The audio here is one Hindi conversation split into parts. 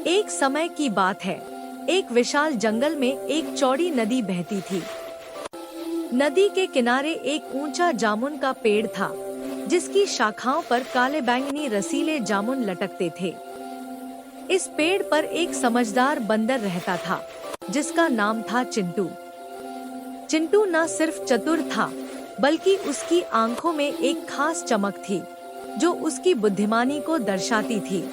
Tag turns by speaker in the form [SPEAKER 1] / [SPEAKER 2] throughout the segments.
[SPEAKER 1] एक समय की बात है। एक विशाल जंगल में एक चौड़ी नदी बहती थी। नदी के किनारे एक ऊंचा जामुन का पेड़ था, जिसकी शाखाओं पर काले बैंगनी रसीले जामुन लटकते थे। इस पेड़ पर एक समझदार बंदर रहता था, जिसका नाम था चिंटू। चिंटू न सिर्फ चतुर था, बल्कि उसकी आंखों में एक खास चमक थी, जो उसकी बुद्धिमानी को दर्शाती थी।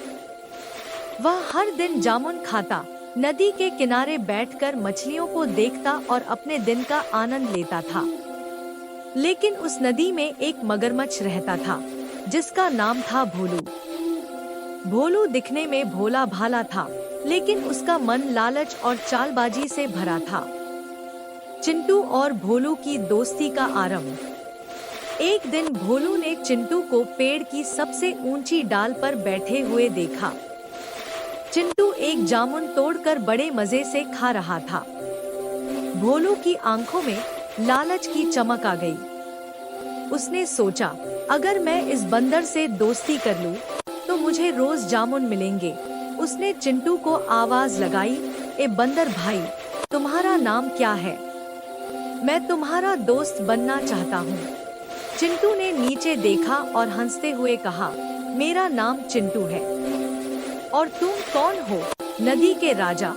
[SPEAKER 1] वह हर दिन जामुन खाता, नदी के किनारे बैठकर मछलियों को देखता और अपने दिन का आनंद लेता था। लेकिन उस नदी में एक मगरमच्छ रहता था, जिसका नाम था भोलू। भोलू दिखने में भोला भाला था, लेकिन उसका मन लालच और चालबाजी से भरा था। चिंटू और भोलू की दोस्ती का आरंभ। एक दिन भोलू ने चिंटू को पेड़ की सबसे ऊंची डाल पर बैठे हुए देखा। चिंटू एक जामुन तोड़कर बड़े मजे से खा रहा था। भोलू की आंखों में लालच की चमक आ गई। उसने सोचा, अगर मैं इस बंदर से दोस्ती कर लूं, तो मुझे रोज जामुन मिलेंगे। उसने चिंटू को आवाज लगाई, ए बंदर भाई, तुम्हारा नाम क्या है? मैं तुम्हारा दोस्त बनना चाहता हूँ। चिंटू ने नीचे देखा और हंसते हुए कहा, मेरा नाम चिंटू है। और तुम कौन हो? नदी के राजा।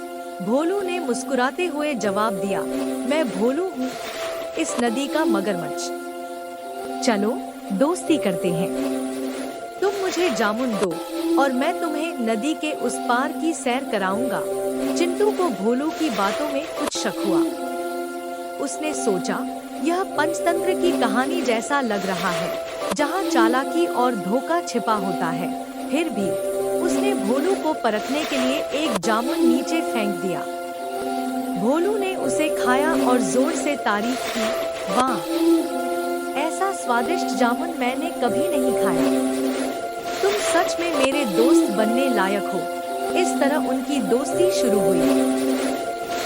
[SPEAKER 1] भोलू ने मुस्कुराते हुए जवाब दिया, मैं भोलू हूँ, इस नदी का मगरमच्छ। चलो दोस्ती करते हैं। तुम मुझे जामुन दो और मैं तुम्हें नदी के उस पार की सैर कराऊंगा। चिंटू को भोलू की बातों में कुछ शक हुआ। उसने सोचा, यह पंचतंत्र की कहानी जैसा लग रहा है, जहाँ चालाकी और धोखा छिपा होता है। फिर भी उसने भोलू को परखने के लिए एक जामुन नीचे फेंक दिया। भोलू ने उसे खाया और जोर से तारीफ की, वाह, ऐसा स्वादिष्ट जामुन मैंने कभी नहीं खाया। तुम सच में मेरे दोस्त बनने लायक हो। इस तरह उनकी दोस्ती शुरू हुई।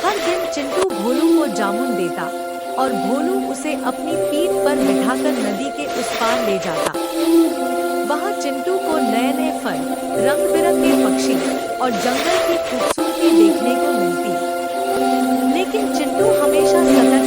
[SPEAKER 1] हर दिन चिंटू भोलू को जामुन देता और भोलू उसे अपनी पीठ पर बिठाकर नदी के उस पार ले जाता। वहाँ चिंटू को नए नए फल, रंग बिरंगे पक्षी और जंगल की खूबसूरती देखने को मिलती। लेकिन चिंटू हमेशा सतर्क